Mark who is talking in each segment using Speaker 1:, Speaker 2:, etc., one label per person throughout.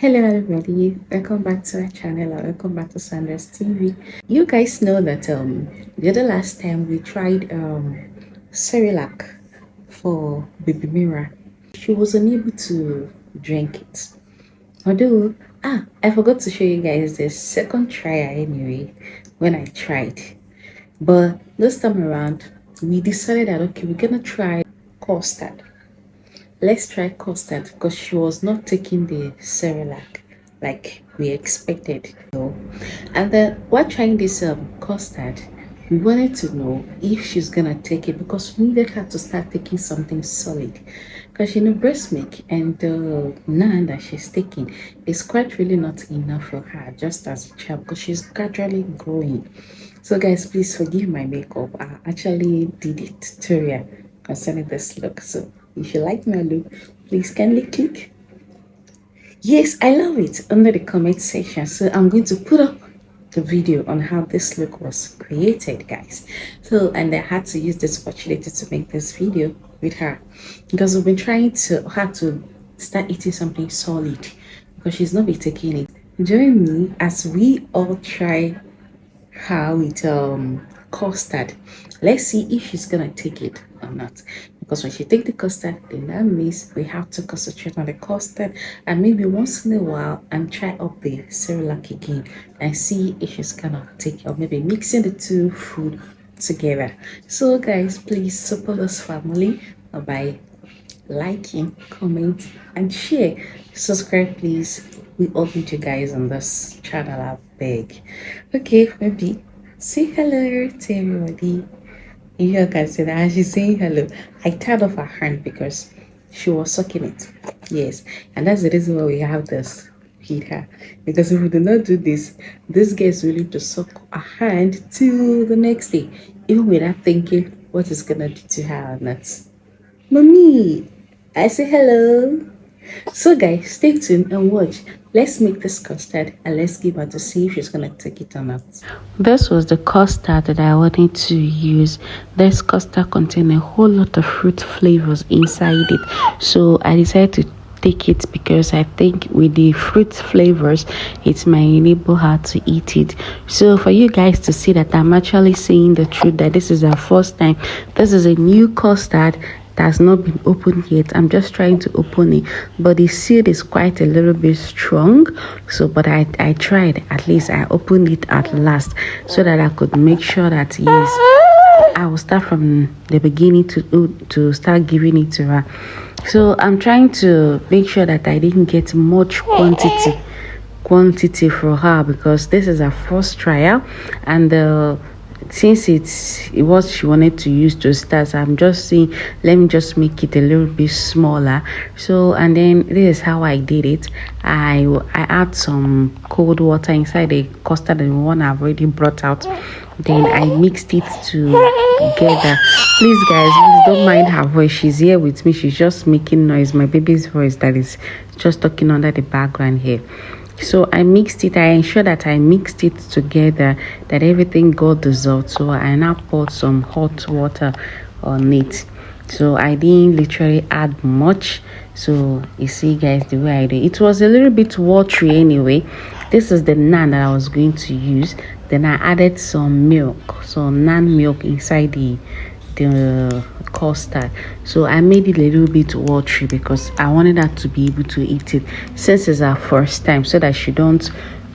Speaker 1: Hello everybody, welcome back to our channel or welcome back to Sandra's TV. You guys know that the other last time we tried Cerelac for Baby Mira. She was unable to drink it. Although I forgot to show you guys the second trial anyway when I tried. But this time around we decided that okay, we're gonna try custard. Let's try custard because she was not taking the Cerelac like we expected. So, and then while trying this custard, we wanted to know if she's gonna take it because we needed her to start taking something solid. Because breast milk and the naan that she's taking is quite really not enough for her just as a child because she's gradually growing. So guys, please forgive my makeup. I actually did a tutorial concerning this look. So if you like my look, please kindly click yes, I love it under the comment section. So I'm going to put up the video on how this look was created, guys. So and I had to use this opportunity to make this video with her because we've been trying to her to start eating something solid because she's not been taking it. Join me as we all try how it custard. Let's see if she's gonna take it or not. Because when she take the custard, then that means we have to concentrate on the custard and maybe once in a while and try up the Cerelac again and see if she's gonna take it or maybe mixing the two food together. So guys, please support this family by liking, comment, and share. Subscribe, please. We all need you guys on this channel. I beg. Okay, maybe say hello to everybody. You can see that she's saying hello. I turned off her hand because she was sucking it. Yes, and that's the reason why we have this heater. Because if we do not do this, this girl is willing to suck a hand till the next day, even without thinking what it's gonna do to her or not. Mommy, I say hello. So guys, stay tuned and watch. Let's make this custard and let's give her to see if she's gonna take it or not. This was the custard that I wanted to use. This custard contains a whole lot of fruit flavors inside it. So I decided to take it because I think with the fruit flavors it might enable her to eat it. So for you guys to see that I'm actually saying the truth, that this is our first time, this is a new custard that has not been opened yet. I'm just trying to open it, but the seed is quite a little bit strong. So but I tried, at least I opened it at last so that I could make sure that yes, I will start from the beginning to start giving it to her. So I'm trying to make sure that I didn't get much quantity for her because this is her first trial, and since it's what she wanted to use to start, so I'm just saying let me just make it a little bit smaller. So and then this is how I did it. I add some cold water inside the custard, the one I've already brought out, then I mixed it together. Please guys, please don't mind her voice, she's here with me, she's just making noise, my baby's voice that is just talking under the background here. So I mixed it, I ensured that I mixed it together, that everything got dissolved. So I now poured some hot water on it. So I didn't literally add much. So you see guys, the way I did it was a little bit watery anyway. This is the naan that I was going to use. Then I added some milk, some naan milk inside the custard. So I made it a little bit watery because I wanted her to be able to eat it since it's her first time, so that she don't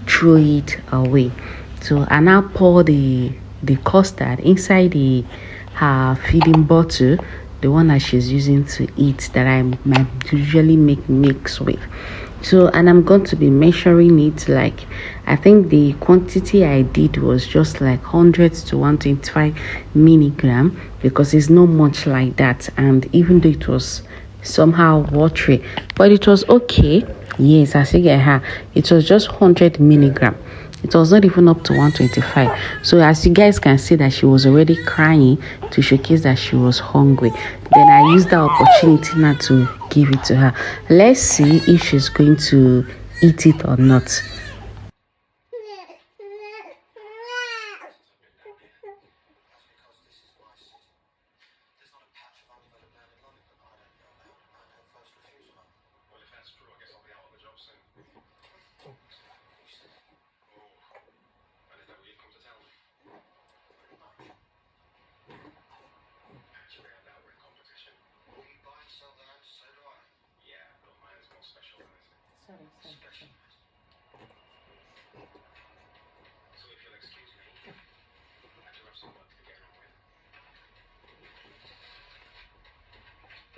Speaker 1: throw it away. So I now pour the custard inside her feeding bottle, the one that she's using to eat, that I might usually make mix with. So and I'm going to be measuring it, like I think the quantity I did was just like 100 to 125 milligram because it's not much like that. And even though it was somehow watery, but it was okay. Yes, I see her, it was just 100 milligram. It was not even up to 125. So as you guys can see that she was already crying to showcase that she was hungry. Then I used that opportunity now to give it to her. Let's see if she's going to eat it or not. Sorry.
Speaker 2: So if you'll excuse me, I do have some work to get on with.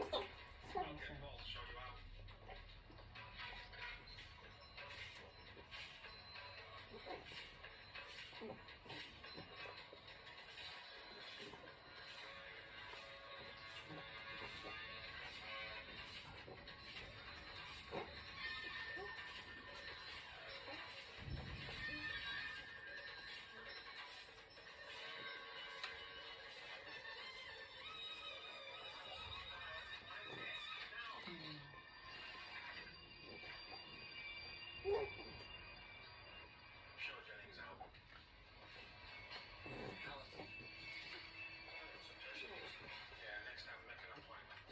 Speaker 2: I'll get Paul to show you out. Show Jennings out. Yeah, next time make an appointment.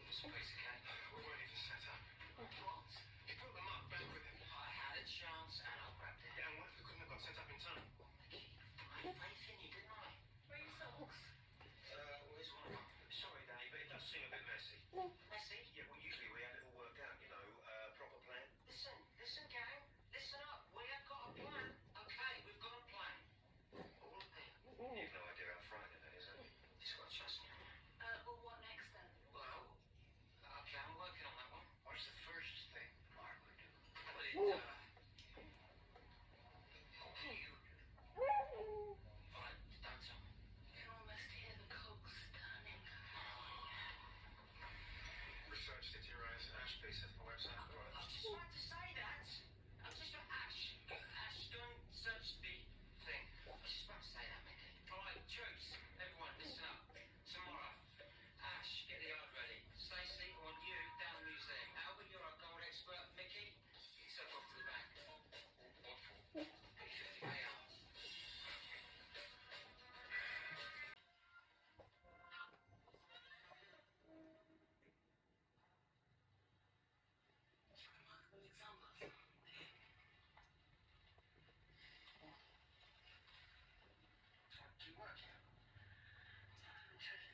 Speaker 2: This piece of cake. We're ready to set up. What? You brought the mug back with him. I had a chance and I grabbed it. Yeah, and what if we couldn't have got set up in time? I had faith in you, didn't I? Where are your socks? Where's one of them? Sorry, Danny, but it does seem a bit messy. Messy? Yeah, well, usually we have it all worked out, you know, proper plan. Listen, gang. Listen up. We have got a plan. Okay, we've got a plan. All of it. You've no idea how frightening that is, have you? Just got to trust me. Well, what next then? Well, okay, I'm working on that one. What's the first thing Mark would do? Well, okay, you. Fine, don't tell me. You can almost hear the cogs turning. Researched it to your eyes. Ash, please set up a website. All right. I was just about to say that. I'm just about Ash. Ash, go and search the thing. I was just about to say that, Mickey. All right, troops, everyone, listen up. Tomorrow, Ash, get the yard ready. Stacey, I want you down the museum. Albert, you're our gold expert. Mickey, get yourself off to the back. What for? Get 50 hours. Remarkable examples. Keep working.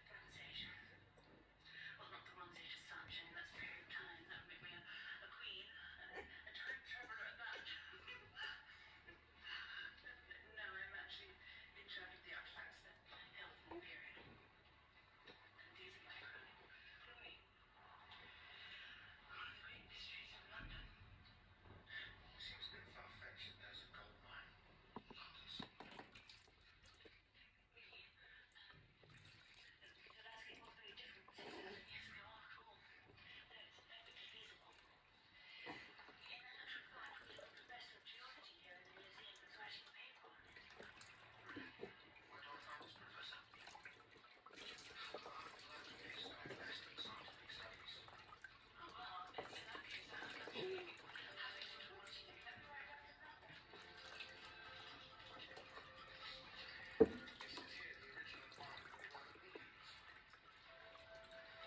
Speaker 2: Pronunciation. Well, not the pronunciation as such, I mean, that's a period of time. That would make me a queen, a time traveller at that. No, I'm actually in charge of the artifacts that held from the period. And these are my crew. One of the great mysteries of London. Seems a bit far-fetched that there's a gold mine. London's. Really? The landscape was very different 6,000 years ago after all. No, it's perfectly feasible. In actual fact, we got the best of geology here in the museum that's writing a paper on it. Where do I find this, Professor? Scientific studies. Oh, well, in that case, I'll have to be happy to towards you. Let me write up to that. This is here, the original part of the Indeed.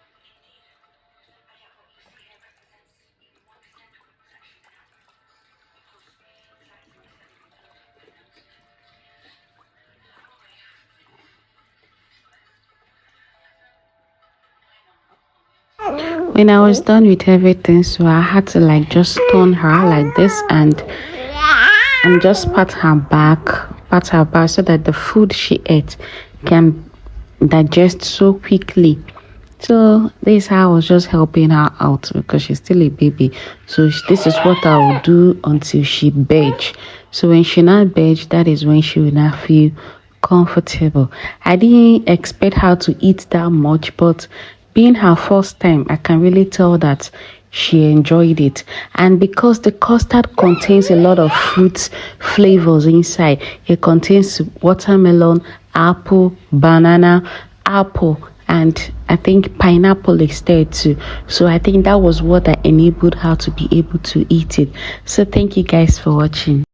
Speaker 2: What you see here represents even one percent of what was actually there. Of course, exact percent we don't know.
Speaker 1: When I was done with everything, so I had to like just turn her like this and just pat her back so that the food she ate can digest so quickly. So this is how I was just helping her out because she's still a baby. So this is what I will do until she beige. So when she not beige, that is when she will not feel comfortable. I didn't expect her to eat that much, but being her first time, I can really tell that she enjoyed it. And because the custard contains a lot of fruit flavors inside, it contains watermelon, apple, banana, apple, and I think pineapple is there too. So I think that was what that enabled her to be able to eat it. So thank you guys for watching.